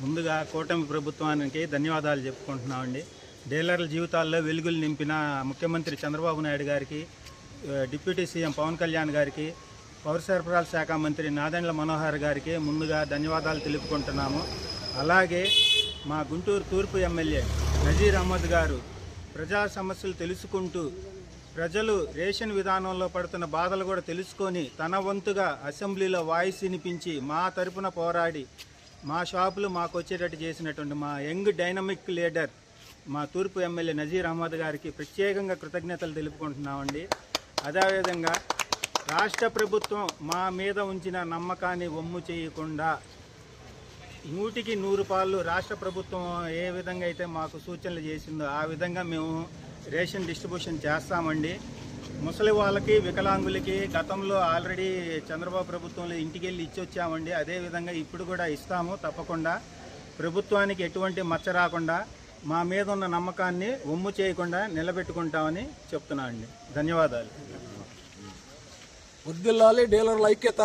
ముందుగా కూటమి ప్రభుత్వానికి ధన్యవాదాలు చెప్పుకుంటున్నామండి. డీలర్ల జీవితాల్లో వెలుగులు నింపిన ముఖ్యమంత్రి చంద్రబాబు నాయుడు గారికి, డిప్యూటీ సీఎం పవన్ కళ్యాణ్ గారికి, పౌర సరఫరాల శాఖ మంత్రి నాదెండ్ల మనోహర్ గారికి ముందుగా ధన్యవాదాలు తెలుపుకుంటున్నాము. అలాగే మా గుంటూరు తూర్పు ఎమ్మెల్యే నజీర్ అహ్మద్ గారు ప్రజా సమస్యలు తెలుసుకుంటూ ప్రజలు రేషన్ విధానంలో పడుతున్న బాధలు కూడా తెలుసుకొని తన వంతుగా అసెంబ్లీలో వాయిస్ వినిపించి మా తరపున పోరాడి మా షాపులు మాకు వచ్చేటట్టు చేసినటువంటి మా యంగ్ డైనమిక్ లీడర్ మా తూర్పు ఎమ్మెల్యే నజీర్ అహ్మద్ గారికి ప్రత్యేకంగా కృతజ్ఞతలు తెలుపుకుంటున్నామండి. అదేవిధంగా రాష్ట్ర ప్రభుత్వం మా మీద ఉంచిన నమ్మకాన్ని వమ్ము చేయకుండా 100కి 100 పాళ్ళు రాష్ట్ర ప్రభుత్వం ఏ విధంగా అయితే మాకు సూచనలు చేసిందో ఆ విధంగా మేము రేషన్ డిస్ట్రిబ్యూషన్ చేస్తామండి. ముసలి వాళ్ళకి, వికలాంగులకి గతంలో ఆల్రెడీ చంద్రబాబు ప్రభుత్వంలో ఇంటికి వెళ్ళి ఇచ్చొచ్చామండి. అదేవిధంగా ఇప్పుడు కూడా ఇస్తాము. తప్పకుండా ప్రభుత్వానికి ఎటువంటి మచ్చ రాకుండా మా మీద ఉన్న నమ్మకాన్ని వమ్ము చేయకుండా నిలబెట్టుకుంటామని చెప్తున్నామండి. ధన్యవాదాలు. వర్ధిల్లాలి డీలర్ల ఐక్యత.